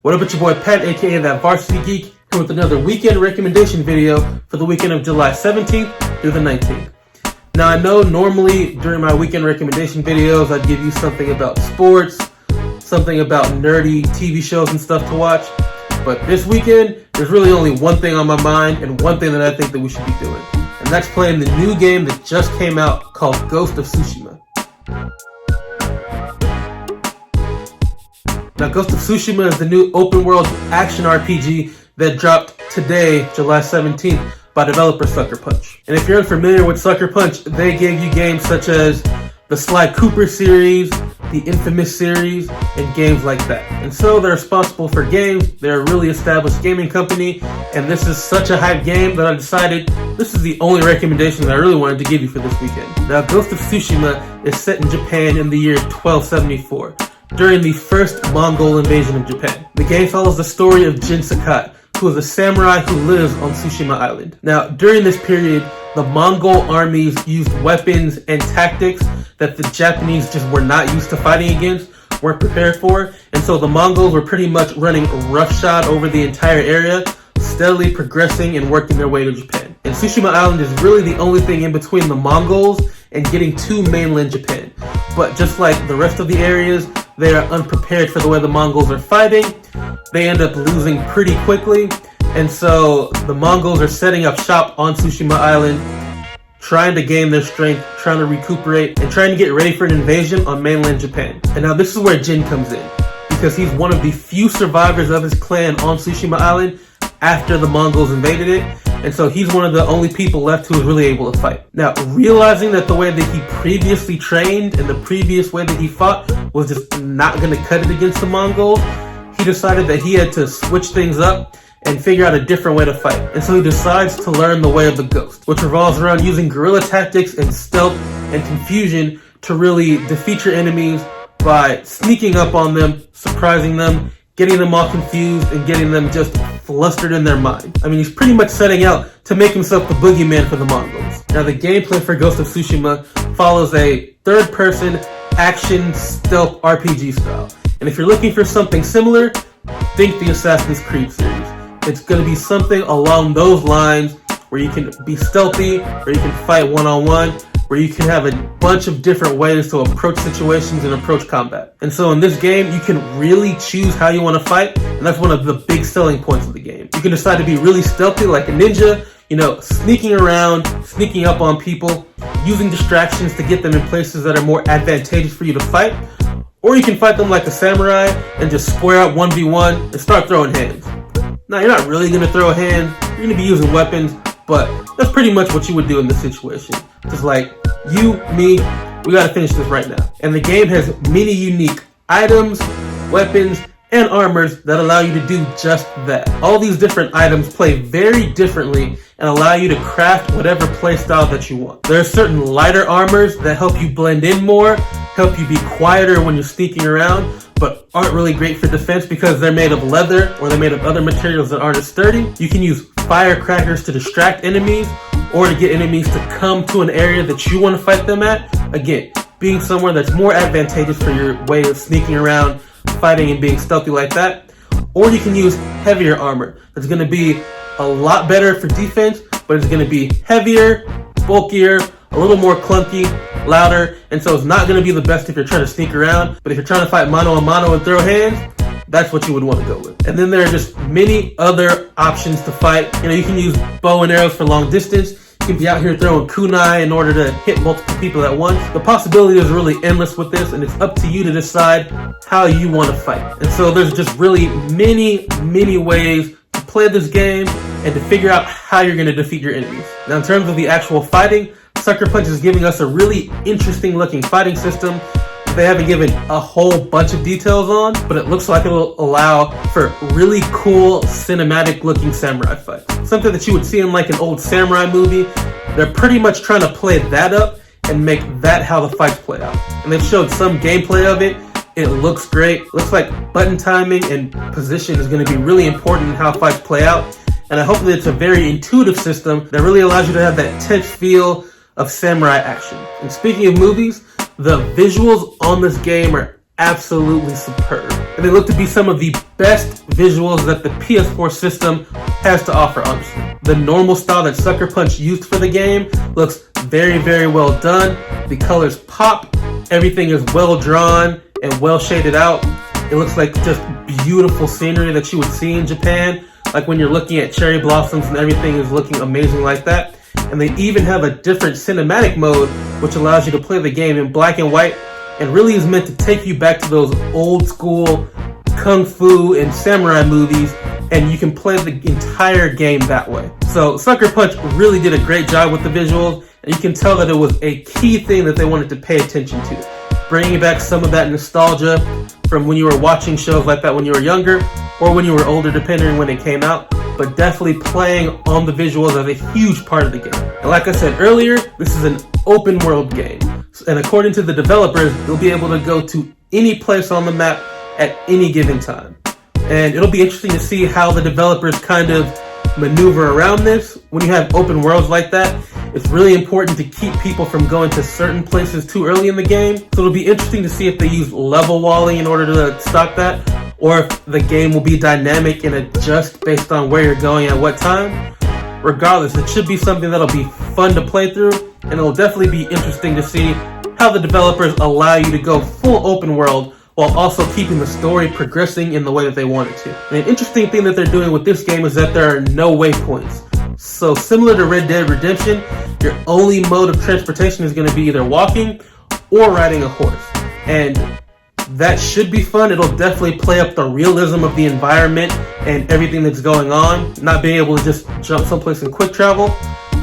What up, it's your boy Pat, aka That Varsity Geek, here with another weekend recommendation video for the weekend of July 17th through the 19th. Now, I know normally during my weekend recommendation videos, I'd give you something about sports, something about nerdy TV shows and stuff to watch, but this weekend, there's really only one thing on my mind and one thing that I think that we should be doing, and that's playing the new game that just came out called Ghost of Tsushima. Now, Ghost of Tsushima is the new open-world action RPG that dropped today, July 17th, by developer Sucker Punch. And if you're unfamiliar with Sucker Punch, they gave you games such as the Sly Cooper series, the Infamous series, and games like that. And so they're responsible for games. They're a really established gaming company, and this is such a hype game that I decided this is the only recommendation that I really wanted to give you for this weekend. Now, Ghost of Tsushima is set in Japan in the year 1274. During the first Mongol invasion of Japan. The game follows the story of Jin Sakai, who is a samurai who lives on Tsushima Island. Now, during this period, the Mongol armies used weapons and tactics that the Japanese just were not used to fighting against, weren't prepared for, and so the Mongols were pretty much running roughshod over the entire area, steadily progressing and working their way to Japan. And Tsushima Island is really the only thing in between the Mongols and getting to mainland Japan. But just like the rest of the areas, they are unprepared for the way the Mongols are fighting. They end up losing pretty quickly. And so the Mongols are setting up shop on Tsushima Island, trying to gain their strength, trying to recuperate, and trying to get ready for an invasion on mainland Japan. And now this is where Jin comes in, because he's one of the few survivors of his clan on Tsushima Island after the Mongols invaded it. And so he's one of the only people left who is really able to fight. Now, realizing that the way that he previously trained and the previous way that he fought was just not going to cut it against the Mongols, he decided that he had to switch things up and figure out a different way to fight. And so he decides to learn the way of the ghost, which revolves around using guerrilla tactics and stealth and confusion to really defeat your enemies by sneaking up on them, surprising them, getting them all confused, and getting them just flustered in their mind. I mean, he's pretty much setting out to make himself the boogeyman for the Mongols. Now, the gameplay for Ghost of Tsushima follows a third-person action stealth RPG style. And if you're looking for something similar, think the Assassin's Creed series. It's going to be something along those lines where you can be stealthy, where you can fight one-on-one, where you can have a bunch of different ways to approach situations and approach combat. And so in this game, you can really choose how you want to fight, and that's one of the big selling points of the game. You can decide to be really stealthy like a ninja, sneaking around, sneaking up on people, using distractions to get them in places that are more advantageous for you to fight, or you can fight them like a samurai and just square up 1v1 and start throwing hands. Now, you're not really going to throw hands, you're going to be using weapons, but that's pretty much what you would do in this situation. Just like, you, me, we gotta finish this right now. And the game has many unique items, weapons, and armors that allow you to do just that. All these different items play very differently and allow you to craft whatever playstyle that you want. There are certain lighter armors that help you blend in more, help you be quieter when you're sneaking around, but aren't really great for defense because they're made of leather or they're made of other materials that aren't as sturdy. You can use firecrackers to distract enemies or to get enemies to come to an area that you want to fight them at. Again, being somewhere that's more advantageous for your way of sneaking around, fighting, and being stealthy like that. Or you can use heavier armor. That's going to be a lot better for defense, but it's going to be heavier, bulkier, a little more clunky, louder, and so it's not going to be the best if you're trying to sneak around, but if you're trying to fight mano a mano and throw hands, that's what you would want to go with. And then there are just many other options to fight. You can use bow and arrows for long distance. You can be out here throwing kunai in order to hit multiple people at once. The possibility is really endless with this, and it's up to you to decide how you want to fight. And so there's just really many ways to play this game and to figure out how you're going to defeat your enemies. Now, in terms of the actual fighting, Sucker Punch is giving us a really interesting looking fighting system they haven't given a whole bunch of details on, but it looks like it'll allow for really cool cinematic looking samurai fights. Something that you would see in like an old samurai movie. They're pretty much trying to play that up and make that how the fights play out. And they've showed some gameplay of it. It looks great. It looks like button timing and position is going to be really important in how fights play out. And I hope that it's a very intuitive system that really allows you to have that tense feel of samurai action. And speaking of movies, the visuals on this game are absolutely superb. And they look to be some of the best visuals that the PS4 system has to offer, honestly. The normal style that Sucker Punch used for the game looks very, very well done. The colors pop, everything is well drawn and well shaded out. It looks like just beautiful scenery that you would see in Japan, like when you're looking at cherry blossoms and everything is looking amazing like that. And they even have a different cinematic mode, which allows you to play the game in black and white, and really is meant to take you back to those old school kung fu and samurai movies, and you can play the entire game that way. So Sucker Punch really did a great job with the visuals, and you can tell that it was a key thing that they wanted to pay attention to, bringing back some of that nostalgia from when you were watching shows like that when you were younger, or when you were older, depending on when it came out, but definitely playing on the visuals as a huge part of the game. And like I said earlier, this is an open world game. And according to the developers, you'll be able to go to any place on the map at any given time. And it'll be interesting to see how the developers kind of maneuver around this. When you have open worlds like that, it's really important to keep people from going to certain places too early in the game. So it'll be interesting to see if they use level walling in order to stop that, or if the game will be dynamic and adjust based on where you're going at what time. Regardless, it should be something that'll be fun to play through, and it'll definitely be interesting to see how the developers allow you to go full open world while also keeping the story progressing in the way that they want it to. And an interesting thing that they're doing with this game is that there are no waypoints. So similar to Red Dead Redemption, your only mode of transportation is going to be either walking or riding a horse. And that should be fun. It'll definitely play up the realism of the environment and everything that's going on, not being able to just jump someplace and quick travel.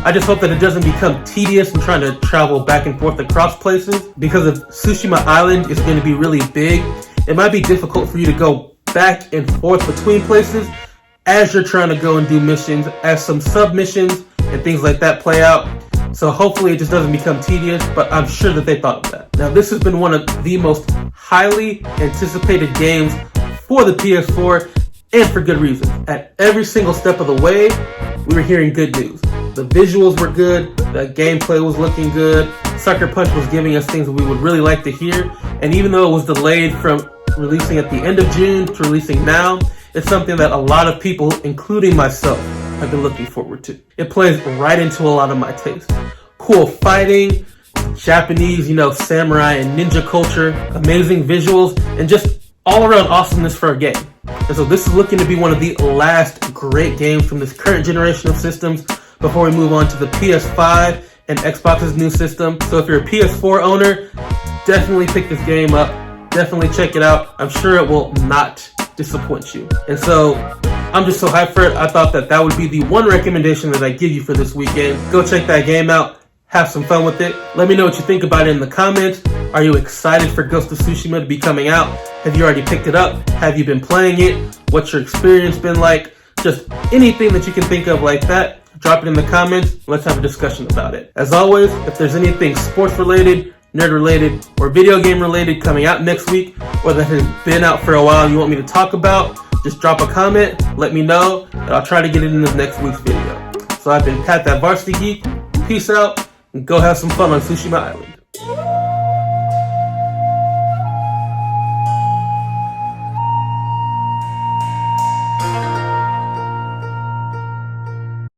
I just hope that it doesn't become tedious and trying to travel back and forth across places, because if Tsushima Island is going to be really big, it might be difficult for you to go back and forth between places as you're trying to go and do missions, as some sub-missions and things like that play out. So hopefully it just doesn't become tedious, but I'm sure that they thought of that. Now, this has been one of the most highly anticipated games for the PS4, and for good reason. At every single step of the way, we were hearing good news. The visuals were good, the gameplay was looking good, Sucker Punch was giving us things that we would really like to hear, and even though it was delayed from releasing at the end of June to releasing now, it's something that a lot of people, including myself, have been looking forward to. It plays right into a lot of my taste. Cool fighting, Japanese, samurai and ninja culture, amazing visuals, and just all around awesomeness for a game. And so this is looking to be one of the last great games from this current generation of systems before we move on to the PS5 and Xbox's new system. So if you're a PS4 owner, definitely pick this game up. Definitely check it out. I'm sure it will not disappoint you. And so I'm just so hyped for it. I thought that would be the one recommendation that I give you for this weekend. Go check that game out. Have some fun with it. Let me know what you think about it in the comments. Are you excited for Ghost of Tsushima to be coming out? Have you already picked it up? Have you been playing it? What's your experience been like? Just anything that you can think of like that, drop it in the comments. Let's have a discussion about it. As always, if there's anything sports related, nerd related, or video game related coming out next week, or that has been out for a while and you want me to talk about, just drop a comment, let me know, and I'll try to get it in this next week's video. So I've been Pat, that Varsity Geek. Peace out, and go have some fun on Tsushima Island.